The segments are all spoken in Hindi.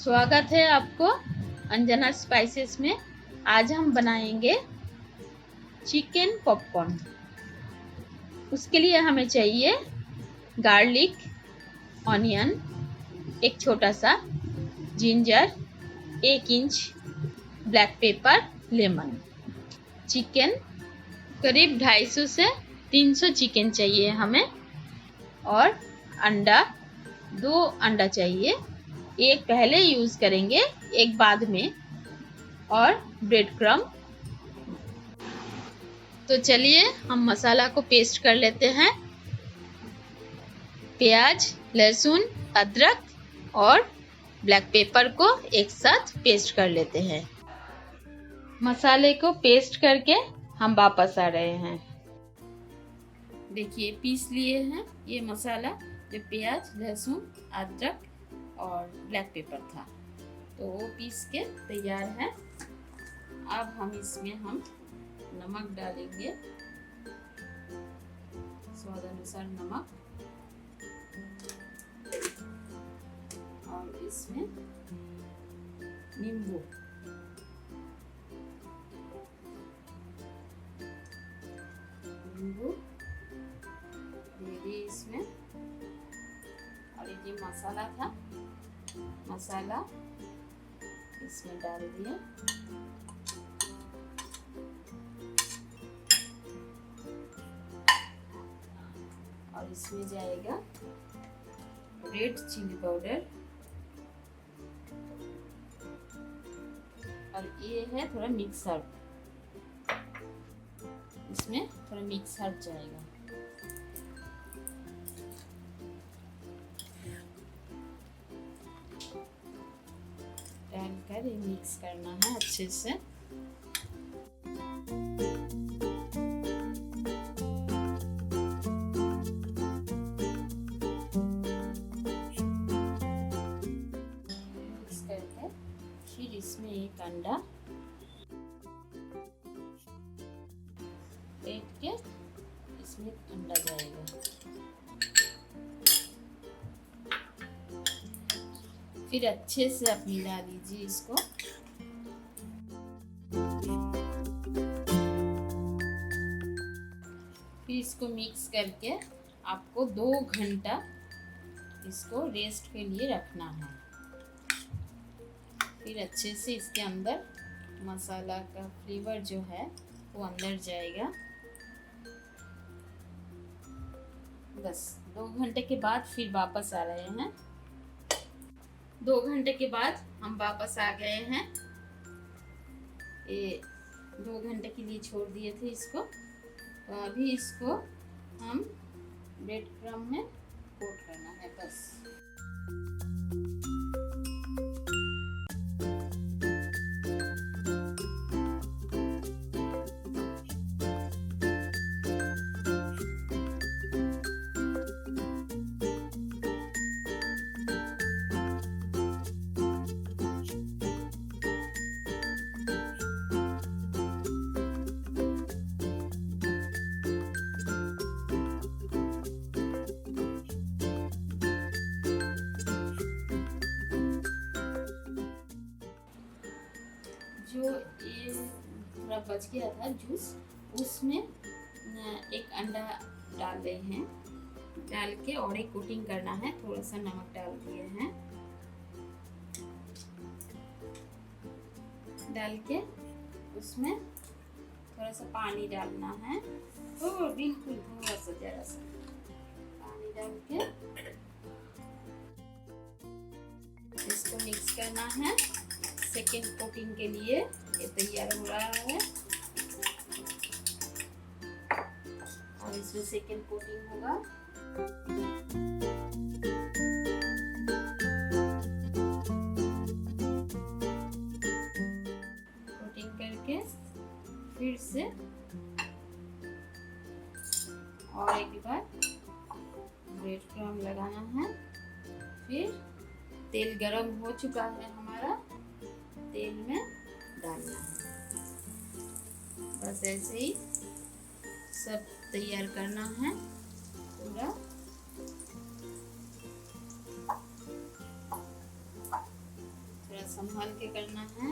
स्वागत है आपको अंजना स्पाइसेस में। आज हम बनाएंगे चिकन पॉपकॉर्न। उसके लिए हमें चाहिए गार्लिक, ऑनियन, एक छोटा सा ginger, 1 inch black pepper, lemon. Chicken करीब 250 से 300 चिकन चाहिए हमें, और अंडा 2 अंडा चाहिए। एक पहले यूज करेंगे, एक बाद में, और ब्रेड क्रम। तो चलिए हम मसाला को पेस्ट कर लेते हैं। प्याज, लहसुन, अदरक और ब्लैक पेपर को एक साथ पेस्ट कर लेते हैं। मसाले को पेस्ट करके हम वापस आ रहे हैं। देखिए पीस लिए हैं ये मसाला, जो प्याज, लहसुन, अदरक और ब्लैक पेपर था, तो वो पीस के तैयार है। अब हम इसमें नमक डालेंगे, स्वाद अनुसार नमक, और इसमें नींबू, दे दिए इसमें। और ये जो मसाला था, मसाला इसमें डाल दिया। और इसमें जाएगा रेड चिली पाउडर, और ये है थोड़ा मिक्स हर्ब, इसमें थोड़ा मिक्स हर्ब जाएगा। डालकर ये मिक्स करना है अच्छे से। मिक्स करके फिर इसमें एक अंडा फेंट के इसमें अंडा जाएगा। फिर अच्छे से आप मिला दीजिए इसको। फिर इसको मिक्स करके आपको 2 घंटा इसको रेस्ट के लिए रखना है। फिर अच्छे से इसके अंदर मसाला का फ्लेवर जो है वो अंदर जाएगा। बस 2 घंटे के बाद फिर वापस आ रहे हैं। 2 घंटे के बाद हम वापस आ गए हैं। ये 2 घंटे के लिए छोड़ दिए थे इसको, तो अभी इसको हम ब्रेड क्रम में कोट करना है बस। जो ये थोड़ा बच गया था जूस, उसमें एक अंडा डाल रहे हैं, डाल के और एक कोटिंग करना है। थोड़ा सा नमक डाल दिए हैं, डाल के उसमें थोड़ा सा पानी डालना है, तो बिल्कुल थोड़ा सा जरा सा पानी डाल के इसको मिक्स करना है। सेकेंड कोटिंग के लिए ये तैयार हो रहा है, और इसमें सेकेंड कोटिंग होगा। कोटिंग करके फिर से और एक बार ब्रेड क्रम्ब लगाना है। फिर तेल गरम हो चुका है हमारा, तेल में डालना है। बस ऐसे ही सब तैयार करना है पूरा। संभाल के करना है।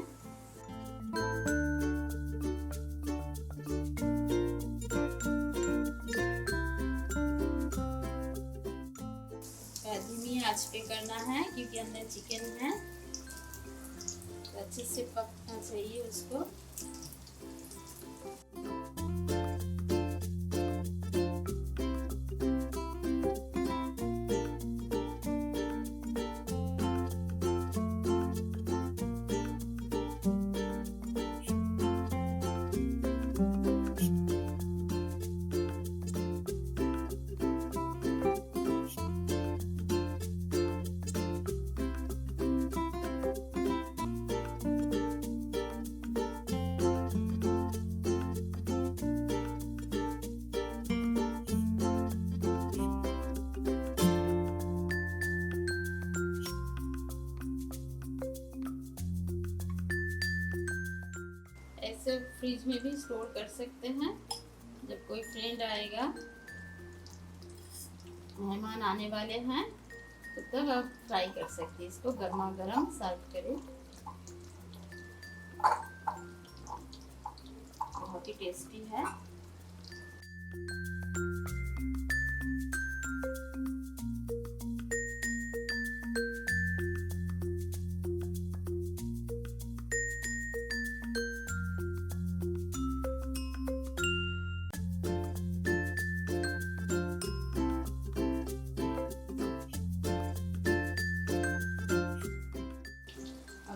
धीमी आंच पे करना है क्योंकि अंदर चिकन है, तो अच्छे से पकना चाहिए उसको। ऐसे फ्रिज में भी स्टोर कर सकते हैं। जब कोई फ्रेंड आएगा, मेहमान आने वाले हैं, तो तब आप फ्राई कर सकते हैं। इसको गर्मा गर्म सर्व करें, बहुत ही टेस्टी है।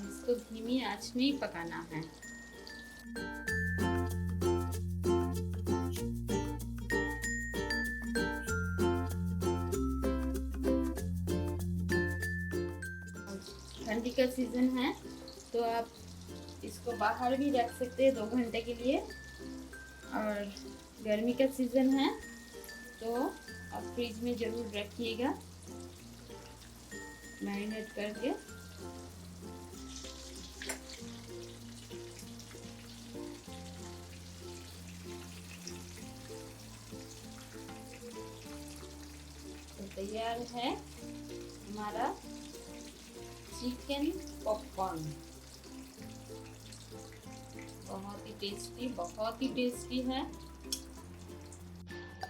इसको धीमी आंच में ही पकाना है। ठंडी का सीजन है तो आप इसको बाहर भी रख सकते हैं 2 घंटे के लिए, और गर्मी का सीजन है तो आप फ्रिज में ज़रूर रखिएगा मैरिनेट करके। तो तैयार है हमारा चिकन पॉपकॉर्न। बहुत ही टेस्टी है।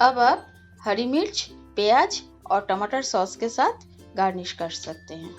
अब आप हरी मिर्च, प्याज और टमाटर सॉस के साथ गार्निश कर सकते हैं।